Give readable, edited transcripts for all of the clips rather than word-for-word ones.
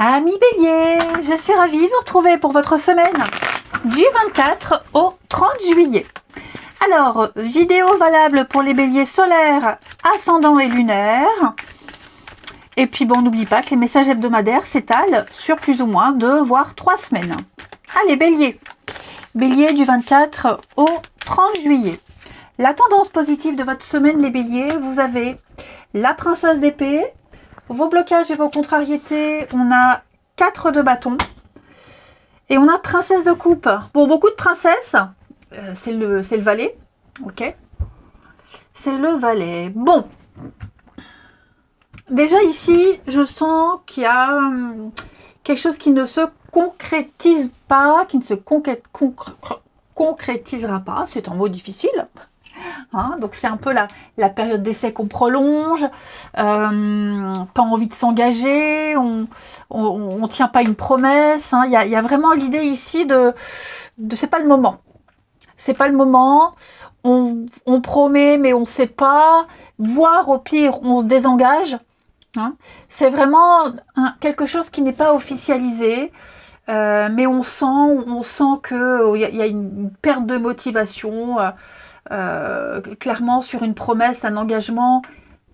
Amis Bélier, je suis ravie de vous retrouver pour votre semaine du 24 au 30 juillet. Alors, vidéo valable pour les béliers solaires, ascendant et lunaire. Et puis bon, n'oublie pas que les messages hebdomadaires s'étalent sur plus ou moins 2 voire 3 semaines. Allez Bélier, Bélier du 24 au 30 juillet. La tendance positive de votre semaine les béliers, vous avez la princesse d'épée, vos blocages et vos contrariétés, on a 4 de bâton et on a princesse de coupe. Bon, beaucoup de princesses, c'est le valet, ok, c'est le valet. Bon, déjà ici, je sens qu'il y a quelque chose qui ne se concrétise pas, qui ne se concrétisera pas, c'est un mot difficile. Hein, donc c'est un peu la période d'essai qu'on prolonge, pas envie de s'engager, on tient pas une promesse. Hein, y a vraiment l'idée ici de c'est pas le moment. C'est pas le moment, on promet mais on sait pas, voire au pire on se désengage. Hein. C'est vraiment quelque chose qui n'est pas officialisé, mais on sent que y a une perte de motivation. Clairement sur une promesse, un engagement,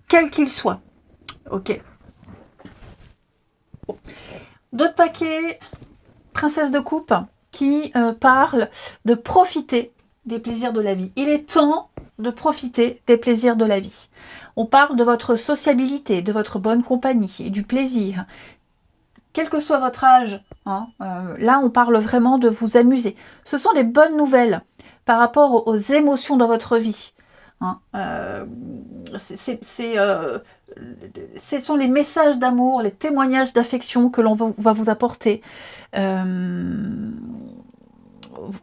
quel qu'il soit. Ok. Bon. D'autres paquets, princesse de coupe, qui parle de profiter des plaisirs de la vie. Il est temps de profiter des plaisirs de la vie. On parle de votre sociabilité, de votre bonne compagnie et du plaisir. Quel que soit votre âge, hein, là on parle vraiment de vous amuser. Ce sont des bonnes nouvelles par rapport aux émotions dans votre vie. Hein, ce sont les messages d'amour, les témoignages d'affection que l'on va vous apporter. On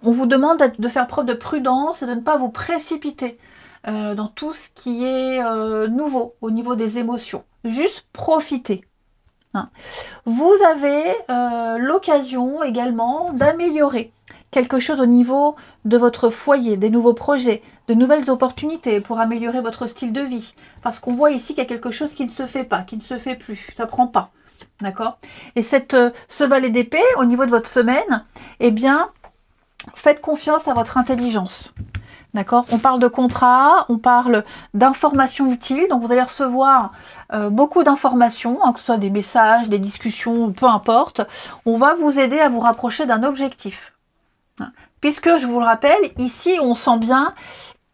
vous demande de faire preuve de prudence et de ne pas vous précipiter dans tout ce qui est nouveau au niveau des émotions. Juste profiter. Hein. Vous avez l'occasion également d'améliorer quelque chose au niveau de votre foyer, des nouveaux projets, de nouvelles opportunités pour améliorer votre style de vie. Parce qu'on voit ici qu'il y a quelque chose qui ne se fait pas, qui ne se fait plus, ça ne prend pas. D'accord? Et ce valet d'épée, au niveau de votre semaine, eh bien, faites confiance à votre intelligence. D'accord? On parle de contrat, on parle d'informations utiles, donc vous allez recevoir beaucoup d'informations, hein, que ce soit des messages, des discussions, peu importe. On va vous aider à vous rapprocher d'un objectif. Puisque, je vous le rappelle, ici on sent bien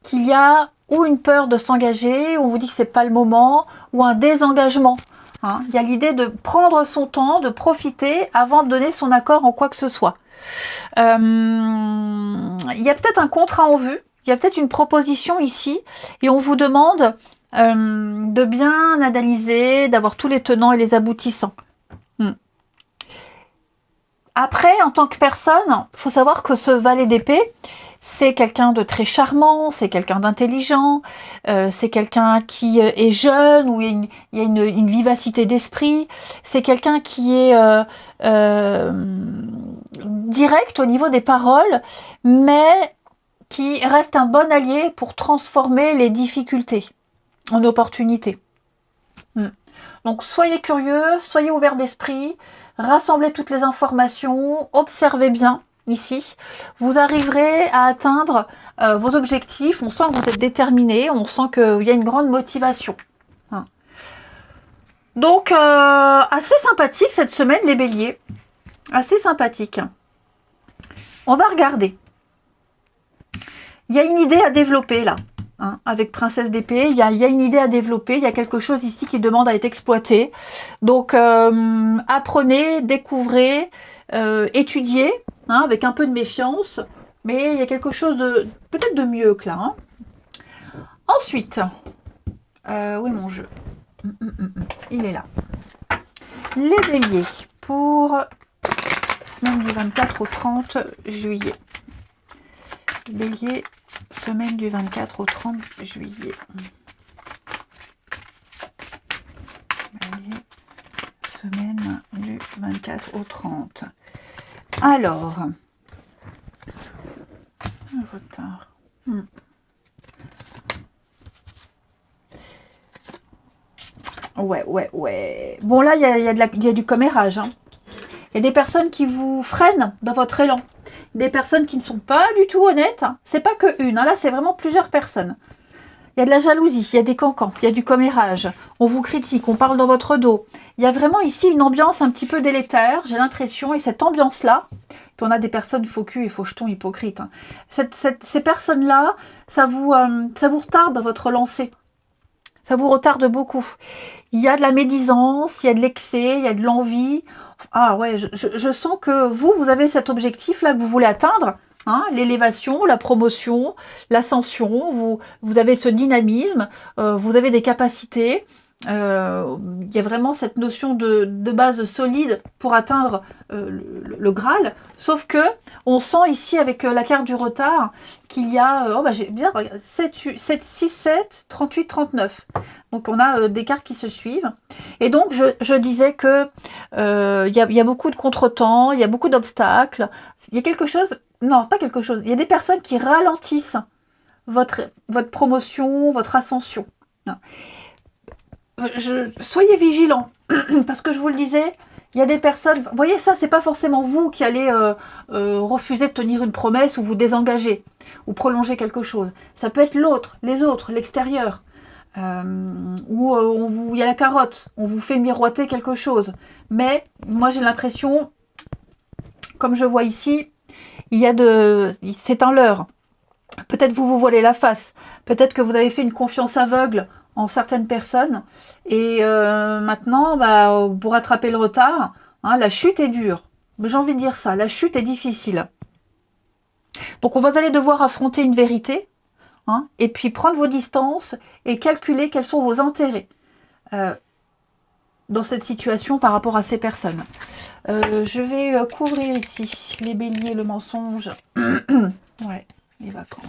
qu'il y a ou une peur de s'engager, on vous dit que c'est pas le moment, ou un désengagement. Hein. Il y a l'idée de prendre son temps, de profiter avant de donner son accord en quoi que ce soit. Il y a peut-être un contrat en vue, il y a peut-être une proposition ici, et on vous demande de bien analyser, d'avoir tous les tenants et les aboutissants. Après, en tant que personne, il faut savoir que ce valet d'épée, c'est quelqu'un de très charmant, c'est quelqu'un d'intelligent, c'est quelqu'un qui est jeune, où il y a une vivacité d'esprit, c'est quelqu'un qui est direct au niveau des paroles, mais qui reste un bon allié pour transformer les difficultés en opportunités. Donc soyez curieux, soyez ouverts d'esprit, rassemblez toutes les informations, observez bien ici. Vous arriverez à atteindre vos objectifs, on sent que vous êtes déterminé, on sent qu'il y a une grande motivation. Hein. Donc assez sympathique cette semaine les béliers, assez sympathique. On va regarder. Il y a une idée à développer là. Hein, avec princesse d'épée, il y a une idée à développer, il y a quelque chose ici qui demande à être exploité. Donc apprenez, découvrez, étudiez, hein, avec un peu de méfiance, mais il y a quelque chose de peut-être de mieux que là. Hein. Ensuite, où est mon jeu? Il est là. Les béliers pour semaine du 24 au 30 juillet. Bélier, semaine du 24 au 30 juillet. Bélier, semaine du 24 au 30. Alors, un retard. Ouais. Bon, là, il y a du commérage. Hein. Il y a des personnes qui vous freinent dans votre élan. Des personnes qui ne sont pas du tout honnêtes. C'est pas que une, hein. Là, c'est vraiment plusieurs personnes. Il y a de la jalousie, il y a des cancans, il y a du commérage. On vous critique, on parle dans votre dos. Il y a vraiment ici une ambiance un petit peu délétère, j'ai l'impression. Et cette ambiance-là, puis on a des personnes faux cul et faux jetons hypocrites. Hein. Ces personnes-là, ça vous retarde dans votre lancée. Ça vous retarde beaucoup. Il y a de la médisance, il y a de l'excès, il y a de l'envie. Ah ouais, je sens que vous avez cet objectif-là que vous voulez atteindre. Hein, l'élévation, la promotion, l'ascension. Vous avez ce dynamisme, vous avez des capacités. Il y a vraiment cette notion de base solide pour atteindre le Graal. Sauf que on sent ici avec la carte du retard qu'il y a, j'ai bien 7, 6, 7, 38, 39. Donc on a des cartes qui se suivent. Et donc je disais que il y a beaucoup de contretemps, il y a beaucoup d'obstacles. Il y a quelque chose, non pas quelque chose, il y a des personnes qui ralentissent votre promotion, votre ascension. Soyez vigilants, parce que je vous le disais, il y a des personnes, vous voyez ça, c'est pas forcément vous qui allez refuser de tenir une promesse ou vous désengager, ou prolonger quelque chose. Ça peut être l'autre, les autres, l'extérieur, où il y a la carotte, on vous fait miroiter quelque chose. Mais moi j'ai l'impression, comme je vois ici, c'est un leurre. Peut-être vous voilez la face, peut-être que vous avez fait une confiance aveugle en certaines personnes, et maintenant, pour rattraper le retard, hein, la chute est dure. J'ai envie de dire ça, la chute est difficile. Donc vous allez devoir affronter une vérité, hein, et puis prendre vos distances et calculer quels sont vos intérêts dans cette situation par rapport à ces personnes. Je vais couvrir ici les béliers, le mensonge, ouais, les vacances.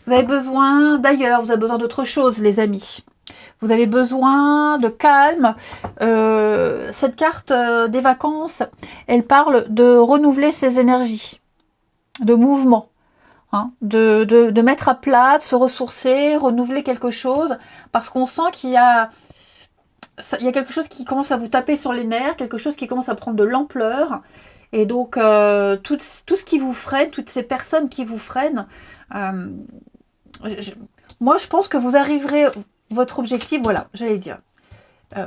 Vous avez besoin d'ailleurs, vous avez besoin d'autre chose, les amis. Vous avez besoin de calme. Cette carte des vacances, elle parle de renouveler ses énergies, de mouvement, hein, de mettre à plat, de se ressourcer, renouveler quelque chose, parce qu'on sent qu'il y a quelque chose qui commence à vous taper sur les nerfs, quelque chose qui commence à prendre de l'ampleur. Et donc, tout ce qui vous freine, toutes ces personnes qui vous freinent, moi, je pense que vous arriverez, votre objectif, voilà, j'allais dire,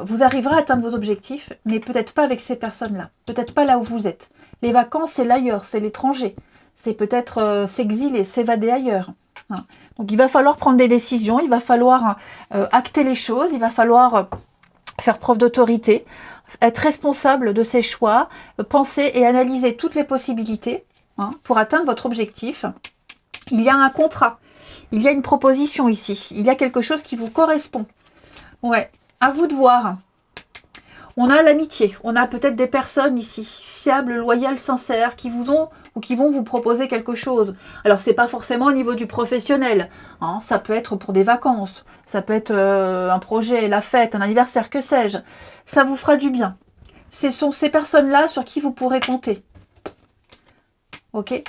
vous arriverez à atteindre vos objectifs, mais peut-être pas avec ces personnes-là, peut-être pas là où vous êtes. Les vacances, c'est l'ailleurs, c'est l'étranger, c'est peut-être s'exiler, s'évader ailleurs. Hein. Donc, il va falloir prendre des décisions, il va falloir acter les choses, il va falloir faire preuve d'autorité, être responsable de ses choix, penser et analyser toutes les possibilités, hein, pour atteindre votre objectif. Il y a un contrat. Il y a une proposition ici. Il y a quelque chose qui vous correspond. Ouais, à vous de voir. On a l'amitié. On a peut-être des personnes ici, fiables, loyales, sincères, qui vous ont ou qui vont vous proposer quelque chose. Alors, c'est pas forcément au niveau du professionnel. Hein, ça peut être pour des vacances. Ça peut être un projet, la fête, un anniversaire, que sais-je. Ça vous fera du bien. Ce sont ces personnes-là sur qui vous pourrez compter. Ok ?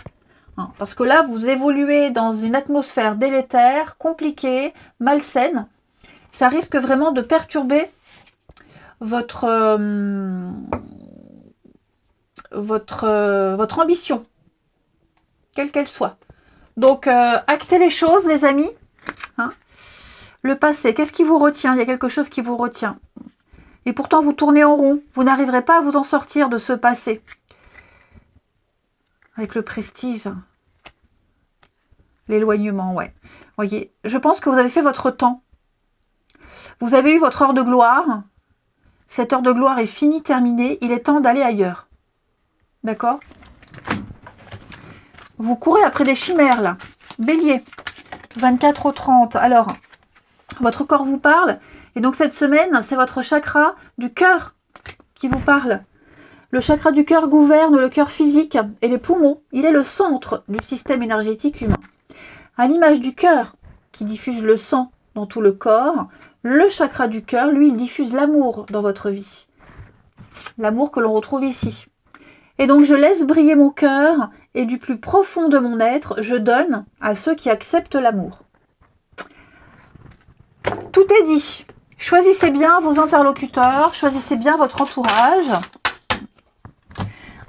Parce que là, vous évoluez dans une atmosphère délétère, compliquée, malsaine. Ça risque vraiment de perturber votre ambition, quelle qu'elle soit. Donc, actez les choses, les amis. Hein, le passé, qu'est-ce qui vous retient? Il y a quelque chose qui vous retient. Et pourtant, vous tournez en rond. Vous n'arriverez pas à vous en sortir de ce passé. Avec le prestige. L'éloignement, ouais. Voyez, je pense que vous avez fait votre temps. Vous avez eu votre heure de gloire. Cette heure de gloire est finie, terminée. Il est temps d'aller ailleurs. D'accord? Vous courez après des chimères, là. Bélier, 24 au 30. Alors, votre corps vous parle. Et donc, cette semaine, c'est votre chakra du cœur qui vous parle. Le chakra du cœur gouverne le cœur physique et les poumons. Il est le centre du système énergétique humain. À l'image du cœur qui diffuse le sang dans tout le corps, le chakra du cœur, lui, il diffuse l'amour dans votre vie. L'amour que l'on retrouve ici. Et donc, je laisse briller mon cœur et du plus profond de mon être, je donne à ceux qui acceptent l'amour. Tout est dit. Choisissez bien vos interlocuteurs, choisissez bien votre entourage.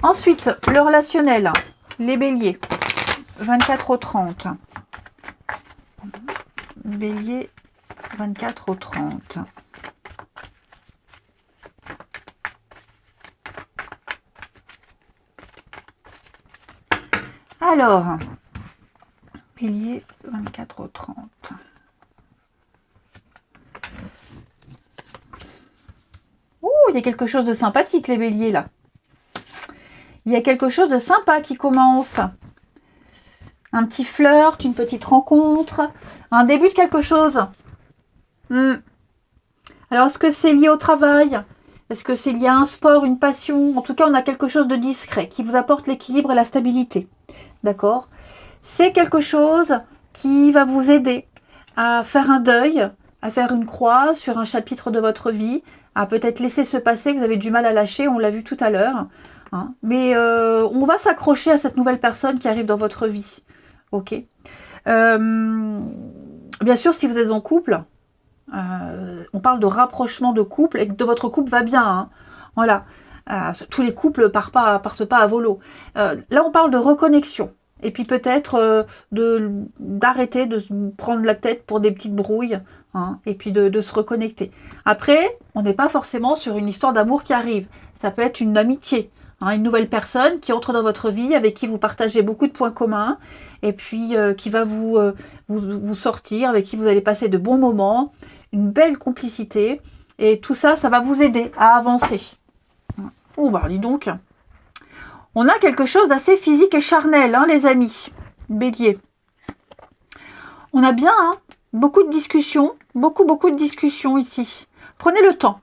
Ensuite, le relationnel, les béliers, 24 au 30. Bélier, 24 au 30. Alors, bélier, 24 au 30. Ouh, il y a quelque chose de sympathique, les béliers, là. Il y a quelque chose de sympa qui commence. Un petit flirt, une petite rencontre, un début de quelque chose. Alors, est-ce que c'est lié au travail? Est-ce que c'est lié à un sport, une passion? En tout cas, on a quelque chose de discret qui vous apporte l'équilibre et la stabilité. D'accord? C'est quelque chose qui va vous aider à faire un deuil, à faire une croix sur un chapitre de votre vie, à peut-être laisser se passer, que vous avez du mal à lâcher, on l'a vu tout à l'heure. Hein. Mais on va s'accrocher à cette nouvelle personne qui arrive dans votre vie. Ok. Bien sûr, si vous êtes en couple, on parle de rapprochement de couple et que votre couple va bien. Hein. Voilà. Tous les couples partent pas à volo. Là, on parle de reconnexion. Et puis peut-être d'arrêter de se prendre la tête pour des petites brouilles. Hein, et puis de se reconnecter. Après, on n'est pas forcément sur une histoire d'amour qui arrive. Ça peut être une amitié. Hein, une nouvelle personne qui entre dans votre vie, avec qui vous partagez beaucoup de points communs. Et puis qui va vous sortir, avec qui vous allez passer de bons moments. Une belle complicité. Et tout ça, ça va vous aider à avancer. Oh, bah dis donc. On a quelque chose d'assez physique et charnel, hein, les amis. Bélier. On a bien beaucoup de discussions, beaucoup de discussions ici. Prenez le temps.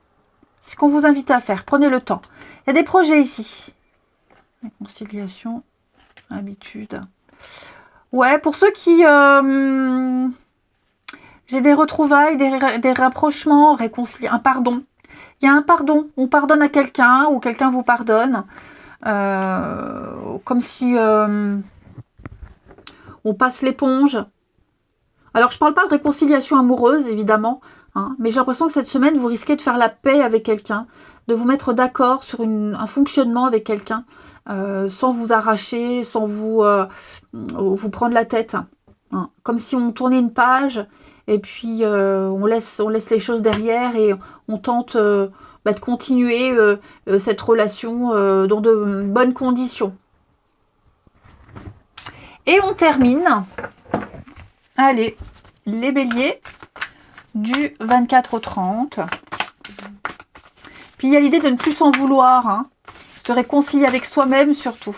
C'est ce qu'on vous invite à faire. Prenez le temps. Il y a des projets ici. Réconciliation, habitude. Ouais, pour ceux qui... j'ai des retrouvailles, des rapprochements, un pardon. Il y a un pardon. On pardonne à quelqu'un ou quelqu'un vous pardonne. Comme si on passe l'éponge. Alors, je ne parle pas de réconciliation amoureuse, évidemment, hein, mais j'ai l'impression que cette semaine, vous risquez de faire la paix avec quelqu'un, de vous mettre d'accord sur un fonctionnement avec quelqu'un, sans vous arracher, sans vous prendre la tête. Hein, comme si on tournait une page, et puis on laisse les choses derrière, et on tente de continuer cette relation dans de bonnes conditions. Et on termine... Allez, les béliers, du 24 au 30. Puis il y a l'idée de ne plus s'en vouloir, hein, se réconcilier avec soi-même surtout.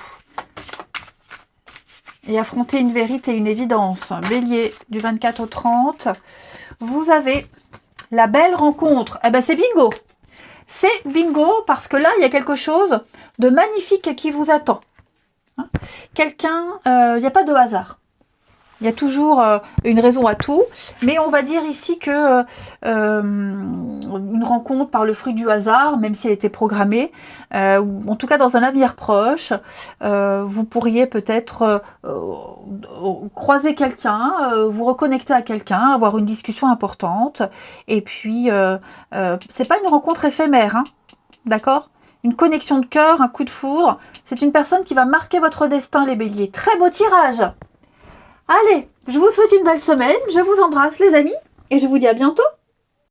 Et affronter une vérité et une évidence. Bélier, du 24 au 30. Vous avez la belle rencontre. Eh ben c'est bingo. C'est bingo parce que là, il y a quelque chose de magnifique qui vous attend. Hein, quelqu'un, il n'y a pas de hasard. Il y a toujours une raison à tout, mais on va dire ici que une rencontre par le fruit du hasard, même si elle était programmée, en tout cas dans un avenir proche, vous pourriez peut-être croiser quelqu'un, vous reconnecter à quelqu'un, avoir une discussion importante, et puis c'est pas une rencontre éphémère, hein, d'accord ? Une connexion de cœur, un coup de foudre, c'est une personne qui va marquer votre destin, les béliers. Très beau tirage. Allez, je vous souhaite une belle semaine, je vous embrasse les amis, et je vous dis à bientôt.